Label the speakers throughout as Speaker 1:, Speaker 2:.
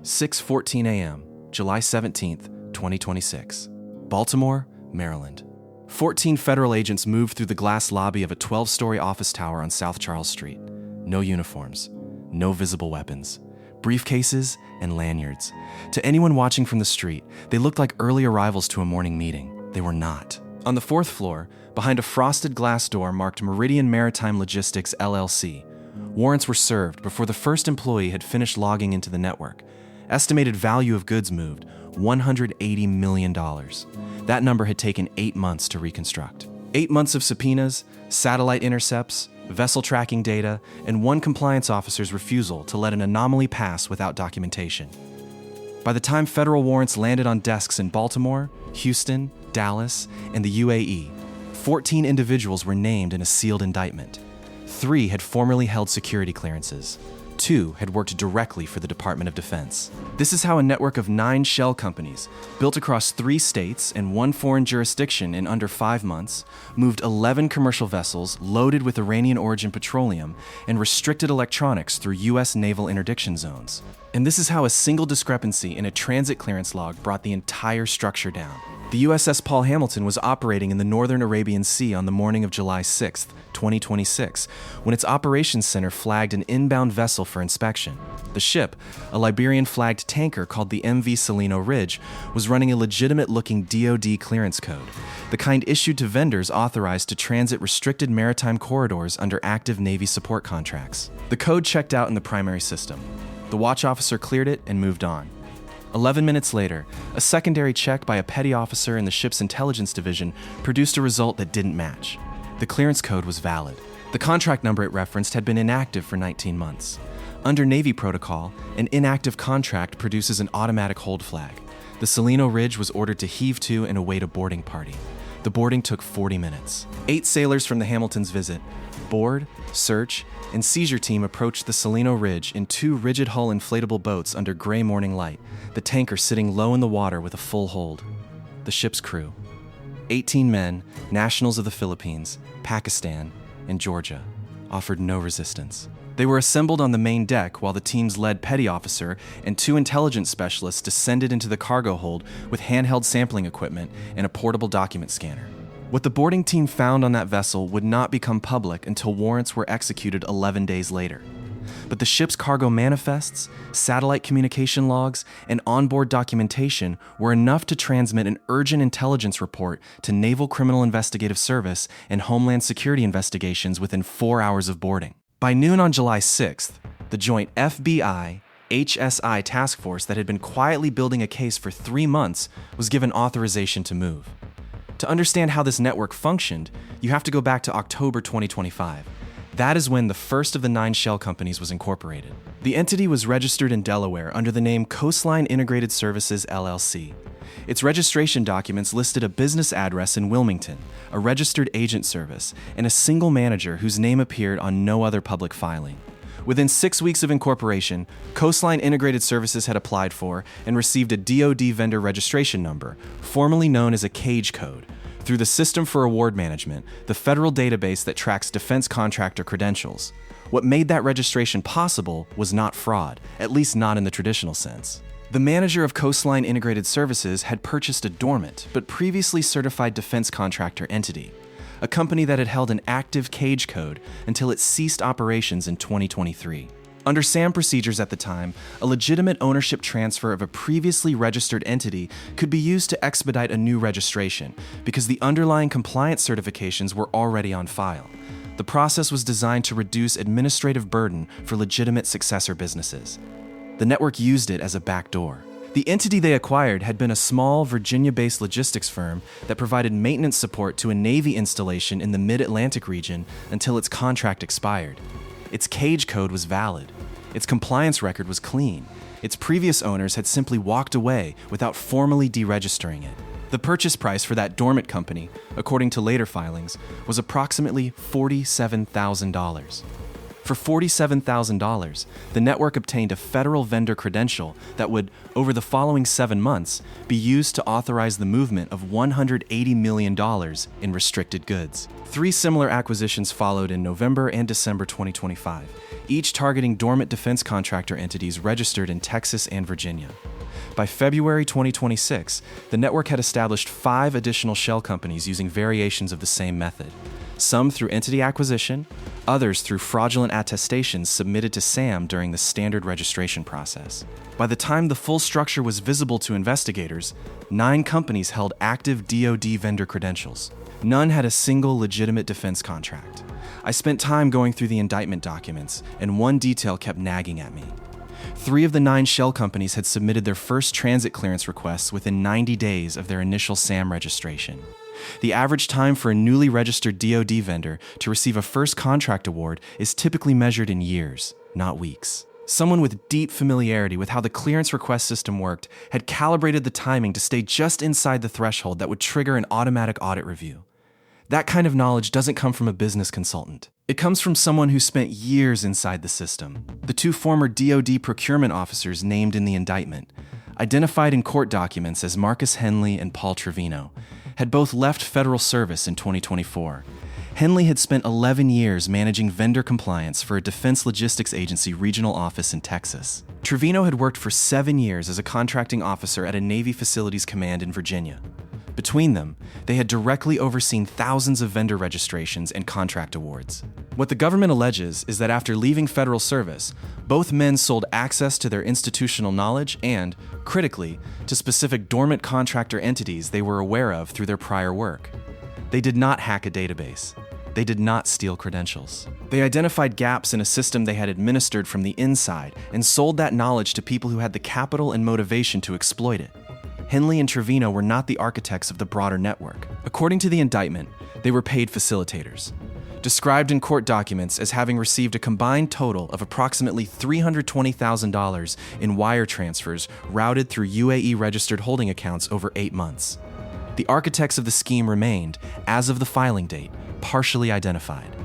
Speaker 1: 6:14 a.m., July 17th, 2026. Baltimore, Maryland. 14 federal agents moved through the glass lobby of a 12-story office tower on South Charles Street. No uniforms, no visible weapons, briefcases and lanyards. To anyone watching from the street, they looked like early arrivals to a morning meeting. They were not. On the 4th floor, behind a frosted glass door marked Meridian Maritime Logistics, LLC, warrants were served before the first employee had finished logging into the network. Estimated value of goods moved, $180 million. That number had taken 8 months to reconstruct. 8 months of subpoenas, satellite intercepts, vessel tracking data, and one compliance officer's refusal to let an anomaly pass without documentation. By the time federal warrants landed on desks in Baltimore, Houston, Dallas, and the UAE, 14 individuals were named in a sealed indictment. 3 had formerly held security clearances. 2 had worked directly for the Department of Defense. This is how a network of 9 shell companies, built across 3 states and 1 foreign jurisdiction in under 5 months, moved 11 commercial vessels loaded with Iranian-origin petroleum and restricted electronics through U.S. naval interdiction zones. And this is how a single discrepancy in a transit clearance log brought the entire structure down. The USS Paul Hamilton was operating in the northern Arabian Sea on the morning of July 6, 2026, when its operations center flagged an inbound vessel for inspection. The ship, a Liberian-flagged tanker called the MV Salino Ridge, was running a legitimate-looking DoD clearance code, the kind issued to vendors authorized to transit restricted maritime corridors under active Navy support contracts. The code checked out in the primary system. The watch officer cleared it and moved on. 11 minutes later, a secondary check by a petty officer in the ship's intelligence division produced a result that didn't match. The clearance code was valid. The contract number it referenced had been inactive for 19 months. Under Navy protocol, an inactive contract produces an automatic hold flag. The Salino Ridge was ordered to heave to and await a boarding party. The boarding took 40 minutes. 8 sailors from the Hamilton's visit, board, search, and seizure team approached the Salino Ridge in 2 rigid-hull inflatable boats under gray morning light, the tanker sitting low in the water with a full hold. The ship's crew, 18 men, nationals of the Philippines, Pakistan, and Georgia, offered no resistance. They were assembled on the main deck while the team's lead petty officer and 2 intelligence specialists descended into the cargo hold with handheld sampling equipment and a portable document scanner. What the boarding team found on that vessel would not become public until warrants were executed 11 days later. But the ship's cargo manifests, satellite communication logs, and onboard documentation were enough to transmit an urgent intelligence report to Naval Criminal Investigative Service and Homeland Security investigations within 4 hours of boarding. By noon on July 6th, the joint FBI HSI task force that had been quietly building a case for 3 months was given authorization to move. To understand how this network functioned, you have to go back to October 2025. That is when the first of the 9 shell companies was incorporated. The entity was registered in Delaware under the name Coastline Integrated Services, LLC. Its registration documents listed a business address in Wilmington, a registered agent service, and a single manager whose name appeared on no other public filing. Within 6 weeks of incorporation, Coastline Integrated Services had applied for and received a DoD vendor registration number, formerly known as a CAGE code, through the System for Award Management, the federal database that tracks defense contractor credentials. What made that registration possible was not fraud, at least not in the traditional sense. The manager of Coastline Integrated Services had purchased a dormant but previously certified defense contractor entity, a company that had held an active CAGE code until it ceased operations in 2023. Under SAM procedures at the time, a legitimate ownership transfer of a previously registered entity could be used to expedite a new registration because the underlying compliance certifications were already on file. The process was designed to reduce administrative burden for legitimate successor businesses. The network used it as a backdoor. The entity they acquired had been a small Virginia-based logistics firm that provided maintenance support to a Navy installation in the Mid-Atlantic region until its contract expired. Its CAGE code was valid. Its compliance record was clean. Its previous owners had simply walked away without formally deregistering it. The purchase price for that dormant company, according to later filings, was approximately $47,000. For $47,000, the network obtained a federal vendor credential that would, over the following 7 months, be used to authorize the movement of $180 million in restricted goods. 3 similar acquisitions followed in November and December 2025, each targeting dormant defense contractor entities registered in Texas and Virginia. By February 2026, the network had established 5 additional shell companies using variations of the same method, some through entity acquisition, others through fraudulent attestations submitted to SAM during the standard registration process. By the time the full structure was visible to investigators, 9 companies held active DoD vendor credentials. None had a single legitimate defense contract. I spent time going through the indictment documents, and one detail kept nagging at me. 3 of the 9 shell companies had submitted their first transit clearance requests within 90 days of their initial SAM registration. The average time for a newly registered DoD vendor to receive a first contract award is typically measured in years, not weeks. Someone with deep familiarity with how the clearance request system worked had calibrated the timing to stay just inside the threshold that would trigger an automatic audit review. That kind of knowledge doesn't come from a business consultant. It comes from someone who spent years inside the system. The 2 former DoD procurement officers named in the indictment, identified in court documents as Marcus Henley and Paul Trevino, had both left federal service in 2024. Henley had spent 11 years managing vendor compliance for a defense logistics agency regional office in Texas. Trevino had worked for 7 years as a contracting officer at a Navy facilities command in Virginia. Between them, they had directly overseen thousands of vendor registrations and contract awards. What the government alleges is that after leaving federal service, both men sold access to their institutional knowledge and, critically, to specific dormant contractor entities they were aware of through their prior work. They did not hack a database. They did not steal credentials. They identified gaps in a system they had administered from the inside and sold that knowledge to people who had the capital and motivation to exploit it. Henley and Trevino were not the architects of the broader network. According to the indictment, they were paid facilitators, described in court documents as having received a combined total of approximately $320,000 in wire transfers routed through UAE-registered holding accounts over 8 months. The architects of the scheme remained, as of the filing date, partially identified.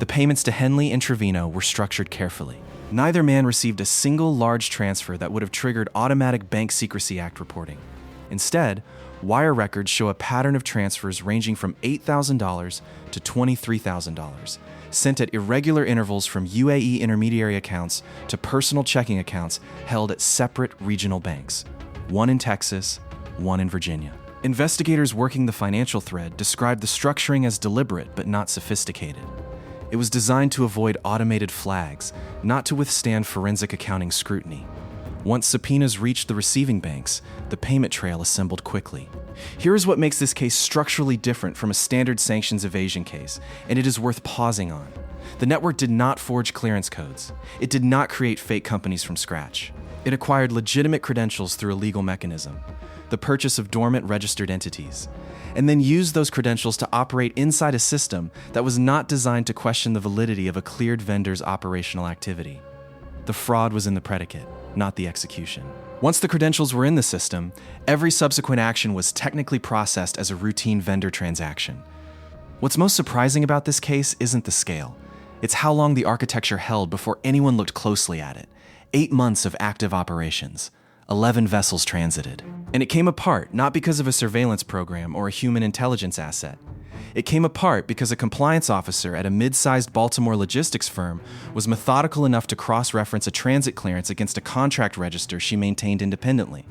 Speaker 1: The payments to Henley and Trevino were structured carefully. Neither man received a single large transfer that would have triggered automatic Bank Secrecy Act reporting. Instead, wire records show a pattern of transfers ranging from $8,000 to $23,000, sent at irregular intervals from UAE intermediary accounts to personal checking accounts held at separate regional banks, one in Texas, one in Virginia. Investigators working the financial thread described the structuring as deliberate but not sophisticated. It was designed to avoid automated flags, not to withstand forensic accounting scrutiny. Once subpoenas reached the receiving banks, the payment trail assembled quickly. Here is what makes this case structurally different from a standard sanctions evasion case, and it is worth pausing on. The network did not forge clearance codes. It did not create fake companies from scratch. It acquired legitimate credentials through a legal mechanism, the purchase of dormant registered entities, and then used those credentials to operate inside a system that was not designed to question the validity of a cleared vendor's operational activity. The fraud was in the predicate, not the execution. Once the credentials were in the system, every subsequent action was technically processed as a routine vendor transaction. What's most surprising about this case isn't the scale. It's how long the architecture held before anyone looked closely at it. 8 months of active operations, 11 vessels transited. And it came apart not because of a surveillance program or a human intelligence asset. It came apart because a compliance officer at a mid-sized Baltimore logistics firm was methodical enough to cross-reference a transit clearance against a contract register she maintained independently.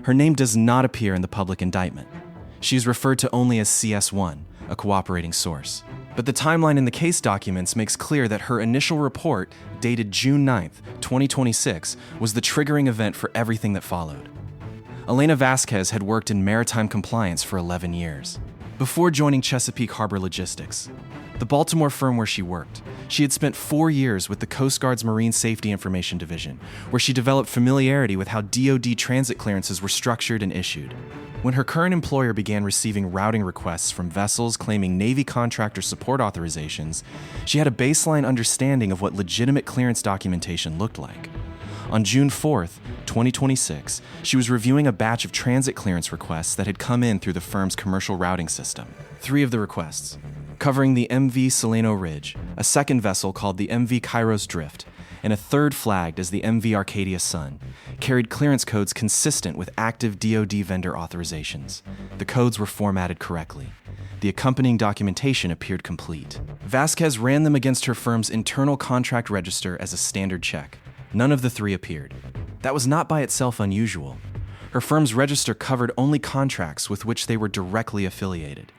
Speaker 1: Her name does not appear in the public indictment. She is referred to only as CS1, a cooperating source. But the timeline in the case documents makes clear that her initial report, dated June 9th, 2026, was the triggering event for everything that followed. Elena Vasquez had worked in maritime compliance for 11 years. Before joining Chesapeake Harbor Logistics, the Baltimore firm where she worked, she had spent 4 years with the Coast Guard's Marine Safety Information Division, where she developed familiarity with how DoD transit clearances were structured and issued. When her current employer began receiving routing requests from vessels claiming Navy contractor support authorizations, she had a baseline understanding of what legitimate clearance documentation looked like. On June 4th, 2026, she was reviewing a batch of transit clearance requests that had come in through the firm's commercial routing system. 3 of the requests, covering the MV Saleno Ridge, a second vessel called the MV Kairos Drift, and a third flagged as the MV Arcadia Sun, carried clearance codes consistent with active DoD vendor authorizations. The codes were formatted correctly. The accompanying documentation appeared complete. Vasquez ran them against her firm's internal contract register as a standard check. None of the three appeared. That was not by itself unusual. Her firm's register covered only contracts with which they were directly affiliated.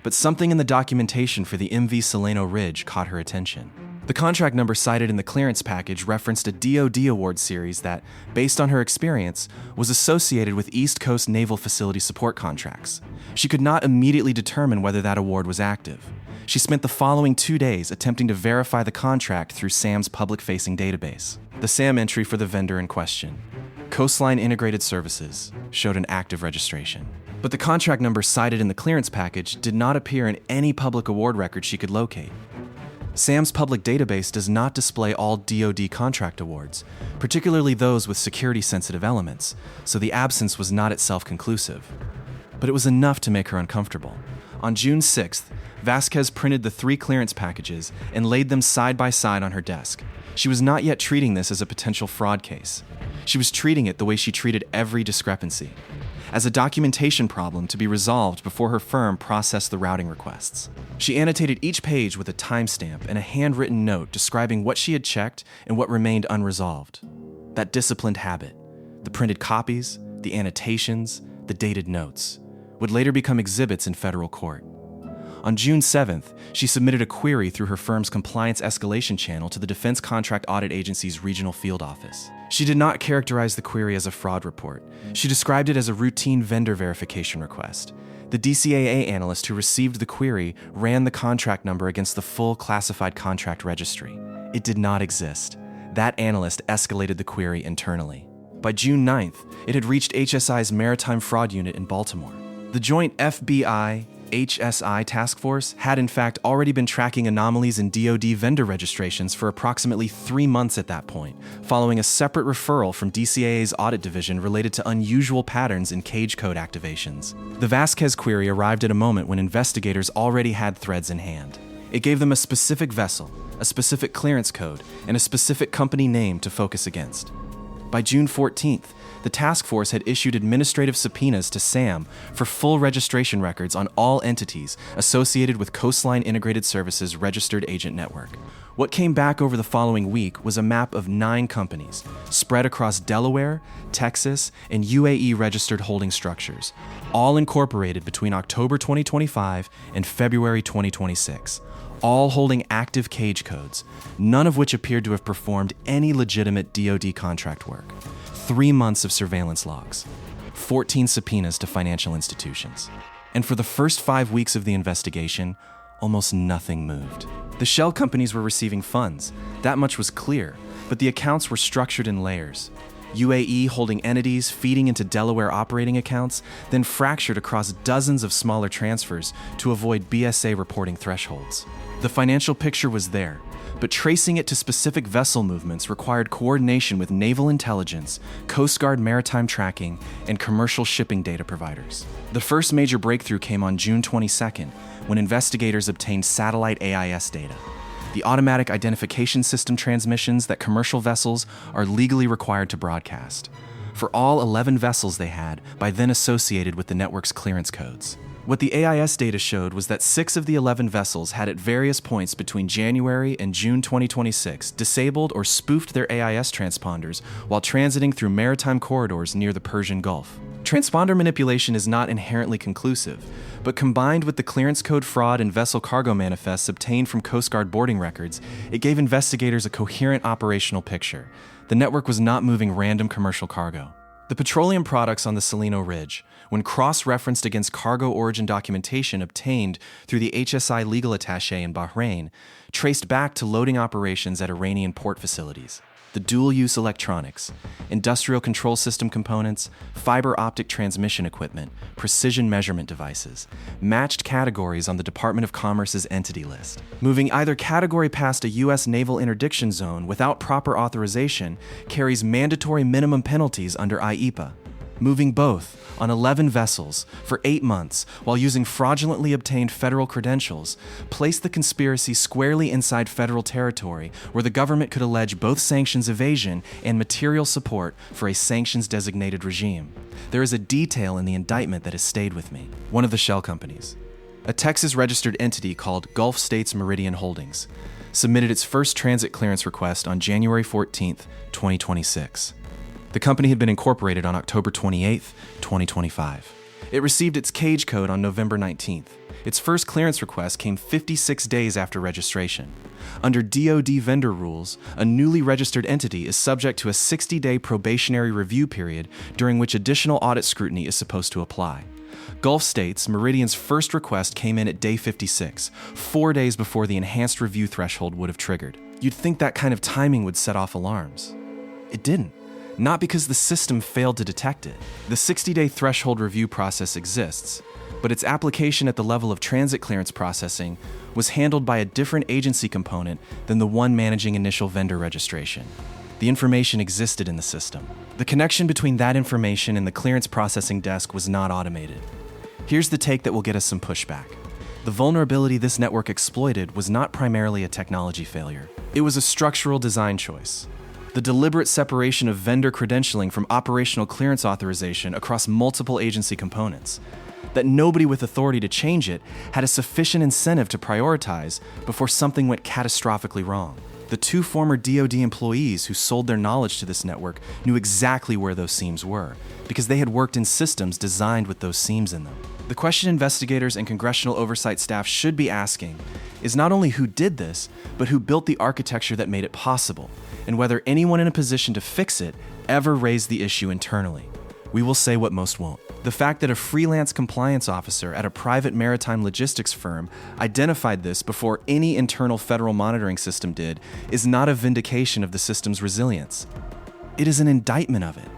Speaker 1: But something in the documentation for the MV Solano Ridge caught her attention. The contract number cited in the clearance package referenced a DoD award series that, based on her experience, was associated with East Coast Naval Facility Support contracts. She could not immediately determine whether that award was active. She spent the following 2 days attempting to verify the contract through SAM's public-facing database. The SAM entry for the vendor in question, Coastline Integrated Services, showed an active registration. But the contract number cited in the clearance package did not appear in any public award record she could locate. SAM's public database does not display all DoD contract awards, particularly those with security-sensitive elements, so the absence was not itself conclusive. But it was enough to make her uncomfortable. On June 6th, Vasquez printed the 3 clearance packages and laid them side by side on her desk. She was not yet treating this as a potential fraud case. She was treating it the way she treated every discrepancy, as a documentation problem to be resolved before her firm processed the routing requests. She annotated each page with a timestamp and a handwritten note describing what she had checked and what remained unresolved. That disciplined habit, the printed copies, the annotations, the dated notes, would later become exhibits in federal court. On June 7th, she submitted a query through her firm's compliance escalation channel to the Defense Contract Audit Agency's regional field office. She did not characterize the query as a fraud report. She described it as a routine vendor verification request. The DCAA analyst who received the query ran the contract number against the full classified contract registry. It did not exist. That analyst escalated the query internally. By June 9th, it had reached HSI's Maritime Fraud Unit in Baltimore. The joint FBI HSI task force had in fact already been tracking anomalies in DoD vendor registrations for approximately 3 months at that point, following a separate referral from DCAA's audit division related to unusual patterns in cage code activations. The Vasquez query arrived at a moment when investigators already had threads in hand. It gave them a specific vessel, a specific clearance code, and a specific company name to focus against. By June 14th, the task force had issued administrative subpoenas to SAM for full registration records on all entities associated with Coastline Integrated Services registered agent network. What came back over the following week was a map of 9 companies spread across Delaware, Texas, and UAE registered holding structures, all incorporated between October 2025 and February 2026. All holding active cage codes, none of which appeared to have performed any legitimate DoD contract work. 3 months of surveillance logs, 14 subpoenas to financial institutions. And for the first 5 weeks of the investigation, almost nothing moved. The shell companies were receiving funds, that much was clear, but the accounts were structured in layers. UAE holding entities feeding into Delaware operating accounts, then fractured across dozens of smaller transfers to avoid BSA reporting thresholds. The financial picture was there, but tracing it to specific vessel movements required coordination with naval intelligence, Coast Guard maritime tracking, and commercial shipping data providers. The first major breakthrough came on June 22nd, when investigators obtained satellite AIS data, the automatic identification system transmissions that commercial vessels are legally required to broadcast, for all 11 vessels they had by then associated with the network's clearance codes. What the AIS data showed was that 6 of the 11 vessels had at various points between January and June 2026 disabled or spoofed their AIS transponders while transiting through maritime corridors near the Persian Gulf. Transponder manipulation is not inherently conclusive, but combined with the clearance code fraud and vessel cargo manifests obtained from Coast Guard boarding records, it gave investigators a coherent operational picture. The network was not moving random commercial cargo. The petroleum products on the Solano Ridge, when cross-referenced against cargo origin documentation obtained through the HSI legal attaché in Bahrain, traced back to loading operations at Iranian port facilities. The dual-use electronics, industrial control system components, fiber optic transmission equipment, precision measurement devices, matched categories on the Department of Commerce's entity list. Moving either category past a U.S. naval interdiction zone without proper authorization carries mandatory minimum penalties under IEPA. moving both on 11 vessels for 8 months while using fraudulently obtained federal credentials, placed the conspiracy squarely inside federal territory where the government could allege both sanctions evasion and material support for a sanctions-designated regime. There is a detail in the indictment that has stayed with me. One of the shell companies, a Texas-registered entity called Gulf States Meridian Holdings, submitted its first transit clearance request on January 14, 2026. The company had been incorporated on October 28, 2025. It received its cage code on November 19th. Its first clearance request came 56 days after registration. Under DoD vendor rules, a newly registered entity is subject to a 60-day probationary review period during which additional audit scrutiny is supposed to apply. Gulf States Meridian's first request came in at day 56, 4 days before the enhanced review threshold would have triggered. You'd think that kind of timing would set off alarms. It didn't. Not because the system failed to detect it. The 60-day threshold review process exists, but its application at the level of transit clearance processing was handled by a different agency component than the one managing initial vendor registration. The information existed in the system. The connection between that information and the clearance processing desk was not automated. Here's the take that will get us some pushback. The vulnerability this network exploited was not primarily a technology failure. It was a structural design choice. The deliberate separation of vendor credentialing from operational clearance authorization across multiple agency components. That nobody with authority to change it had a sufficient incentive to prioritize before something went catastrophically wrong. The two former DoD employees who sold their knowledge to this network knew exactly where those seams were, because they had worked in systems designed with those seams in them. The question investigators and congressional oversight staff should be asking is not only who did this, but who built the architecture that made it possible, and whether anyone in a position to fix it ever raised the issue internally. We will say what most won't. The fact that a freelance compliance officer at a private maritime logistics firm identified this before any internal federal monitoring system did is not a vindication of the system's resilience. It is an indictment of it.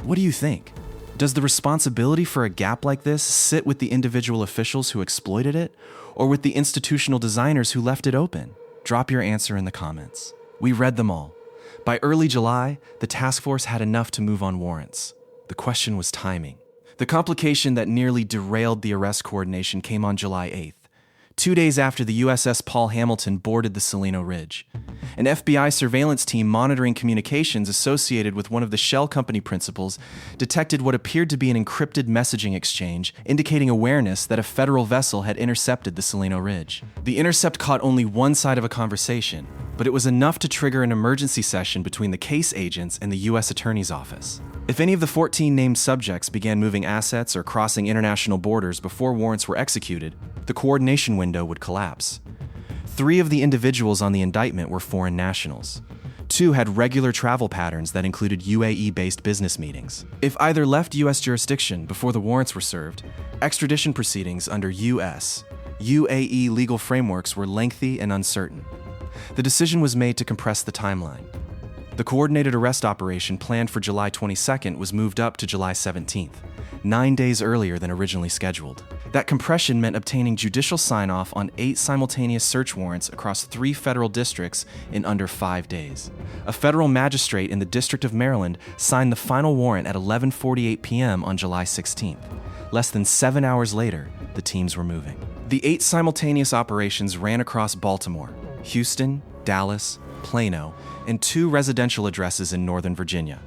Speaker 1: What do you think? Does the responsibility for a gap like this sit with the individual officials who exploited it, or with the institutional designers who left it open? Drop your answer in the comments. We read them all. By early July, the task force had enough to move on warrants. The question was timing. The complication that nearly derailed the arrest coordination came on July 8th, 2 days after the USS Paul Hamilton boarded the Salino Ridge. An FBI surveillance team monitoring communications associated with one of the shell company principals detected what appeared to be an encrypted messaging exchange, indicating awareness that a federal vessel had intercepted the Salino Ridge. The intercept caught only one side of a conversation, but it was enough to trigger an emergency session between the case agents and the U.S. Attorney's Office. If any of the 14 named subjects began moving assets or crossing international borders before warrants were executed, the coordination window would collapse. 3 of the individuals on the indictment were foreign nationals. 2 had regular travel patterns that included UAE-based business meetings. If either left U.S. jurisdiction before the warrants were served, extradition proceedings under U.S., UAE legal frameworks were lengthy and uncertain. The decision was made to compress the timeline. The coordinated arrest operation planned for July 22nd was moved up to July 17th, 9 days earlier than originally scheduled. That compression meant obtaining judicial sign-off on 8 simultaneous search warrants across 3 federal districts in under 5 days. A federal magistrate in the District of Maryland signed the final warrant at 11:48 p.m. on July 16th. Less than 7 hours later, the teams were moving. The 8 simultaneous operations ran across Baltimore, Houston, Dallas, Plano, and 2 residential addresses in Northern Virginia.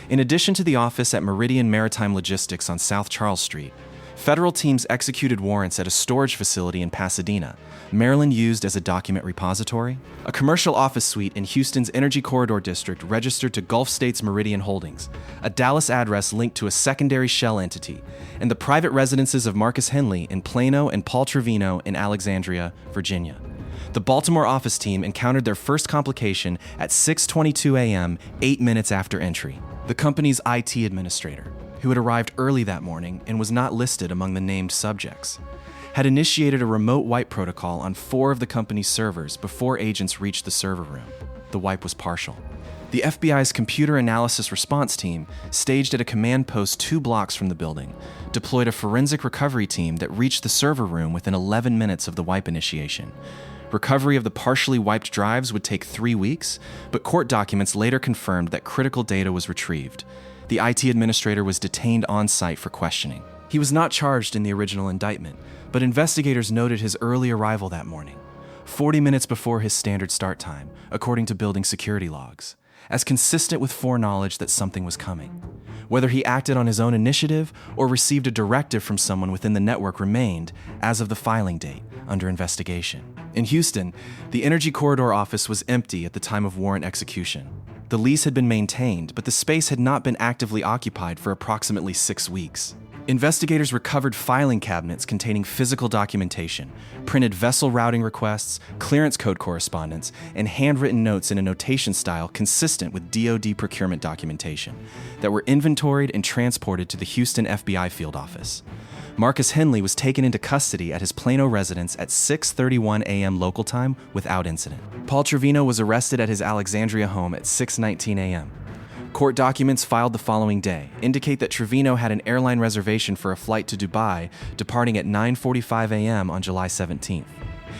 Speaker 1: In addition to the office at Meridian Maritime Logistics on South Charles Street, federal teams executed warrants at a storage facility in Pasadena, Maryland used as a document repository, a commercial office suite in Houston's Energy Corridor District registered to Gulf States Meridian Holdings, a Dallas address linked to a secondary shell entity, and the private residences of Marcus Henley in Plano and Paul Trevino in Alexandria, Virginia. The Baltimore office team encountered their first complication at 6:22 a.m., 8 minutes after entry. The company's IT administrator, who had arrived early that morning and was not listed among the named subjects, had initiated a remote wipe protocol on 4 of the company's servers before agents reached the server room. The wipe was partial. The FBI's computer analysis response team, staged at a command post 2 blocks from the building, deployed a forensic recovery team that reached the server room within 11 minutes of the wipe initiation. Recovery of the partially wiped drives would take 3 weeks, but court documents later confirmed that critical data was retrieved. The IT administrator was detained on site for questioning. He was not charged in the original indictment, but investigators noted his early arrival that morning, 40 minutes before his standard start time, according to building security logs, as consistent with foreknowledge that something was coming. Whether he acted on his own initiative or received a directive from someone within the network remained, as of the filing date, under investigation. In Houston, the Energy Corridor office was empty at the time of warrant execution. The lease had been maintained, but the space had not been actively occupied for approximately 6 weeks. Investigators recovered filing cabinets containing physical documentation, printed vessel routing requests, clearance code correspondence, and handwritten notes in a notation style consistent with DoD procurement documentation that were inventoried and transported to the Houston FBI field office. Marcus Henley was taken into custody at his Plano residence at 6:31 a.m. local time without incident. Paul Trevino was arrested at his Alexandria home at 6:19 a.m. Court documents filed the following day indicate that Trevino had an airline reservation for a flight to Dubai departing at 9:45 a.m. on July 17th.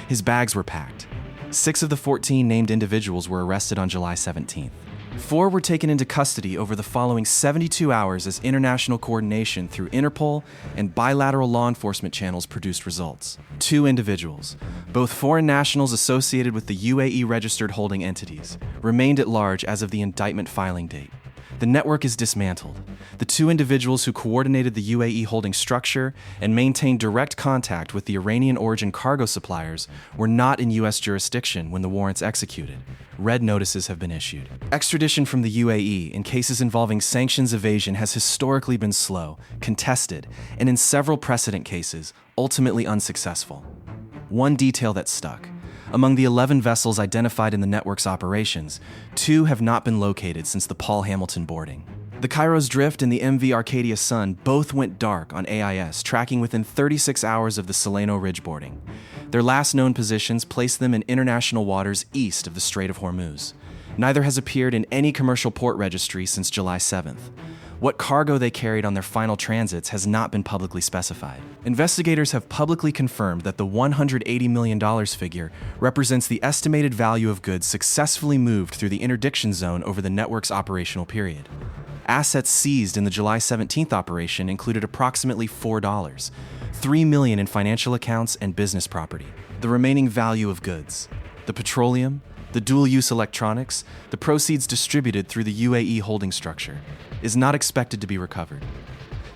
Speaker 1: His bags were packed. 6 of the 14 named individuals were arrested on July 17th. 4 were taken into custody over the following 72 hours as international coordination through Interpol and bilateral law enforcement channels produced results. 2 individuals, both foreign nationals associated with the UAE-registered holding entities, remained at large as of the indictment filing date. The network is dismantled. The 2 individuals who coordinated the UAE holding structure and maintained direct contact with the Iranian-origin cargo suppliers were not in U.S. jurisdiction when the warrants executed. Red notices have been issued. Extradition from the UAE in cases involving sanctions evasion has historically been slow, contested, and in several precedent cases, ultimately unsuccessful. One detail that stuck. Among the 11 vessels identified in the network's operations, 2 have not been located since the Paul Hamilton boarding. The Kairos Drift and the MV Arcadia Sun both went dark on AIS, tracking within 36 hours of the Saleno Ridge boarding. Their last known positions placed them in international waters east of the Strait of Hormuz. Neither has appeared in any commercial port registry since July 7th. What cargo they carried on their final transits has not been publicly specified. Investigators have publicly confirmed that the $180 million figure represents the estimated value of goods successfully moved through the interdiction zone over the network's operational period. Assets seized in the July 17th operation included approximately $4, $3 million in financial accounts and business property. The remaining value of goods, the petroleum, the dual-use electronics, the proceeds distributed through the UAE holding structure, is not expected to be recovered.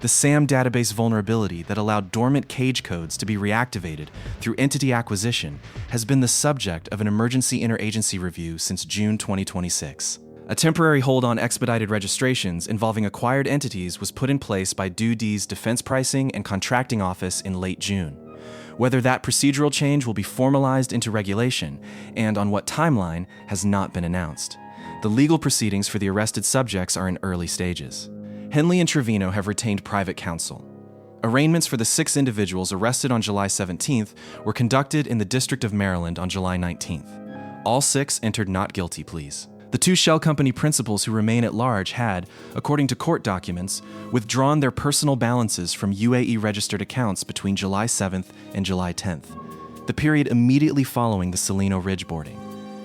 Speaker 1: The SAM database vulnerability that allowed dormant cage codes to be reactivated through entity acquisition has been the subject of an emergency interagency review since June 2026. A temporary hold on expedited registrations involving acquired entities was put in place by DoD's Defense Pricing and Contracting Office in late June. Whether that procedural change will be formalized into regulation and on what timeline has not been announced. The legal proceedings for the arrested subjects are in early stages. Henley and Trevino have retained private counsel. Arraignments for the 6 individuals arrested on July 17th were conducted in the District of Maryland on July 19th. All 6 entered not guilty pleas. The 2 shell company principals who remain at large had, according to court documents, withdrawn their personal balances from UAE-registered accounts between July 7th and July 10th, the period immediately following the Saleno Ridge boarding.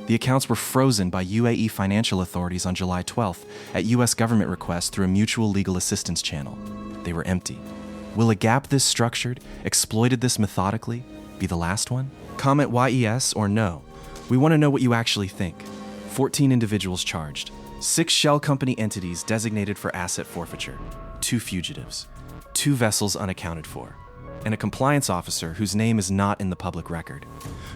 Speaker 1: The accounts were frozen by UAE financial authorities on July 12th at U.S. government request through a mutual legal assistance channel. They were empty. Will a gap this structured, exploited this methodically, be the last one? Comment YES or no. We want to know what you actually think. 14 individuals charged, 6 shell company entities designated for asset forfeiture, 2 fugitives, 2 vessels unaccounted for, and a compliance officer whose name is not in the public record,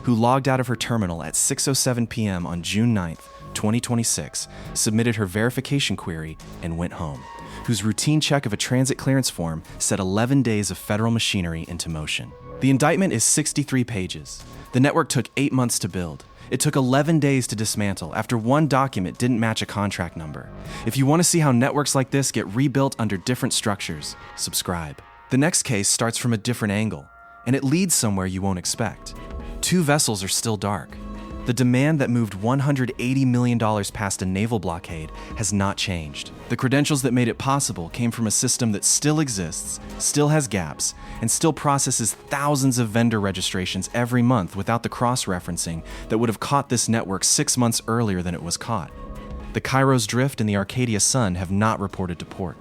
Speaker 1: who logged out of her terminal at 6:07 p.m. on June 9th, 2026, submitted her verification query, and went home, whose routine check of a transit clearance form set 11 days of federal machinery into motion. The indictment is 63 pages. The network took 8 months to build. It took 11 days to dismantle after one document didn't match a contract number. If you want to see how networks like this get rebuilt under different structures, subscribe. The next case starts from a different angle, and it leads somewhere you won't expect. 2 vessels are still dark. The demand that moved $180 million past a naval blockade has not changed. The credentials that made it possible came from a system that still exists, still has gaps, and still processes thousands of vendor registrations every month without the cross-referencing that would have caught this network 6 months earlier than it was caught. The Cairo's Drift and the Arcadia Sun have not reported to port.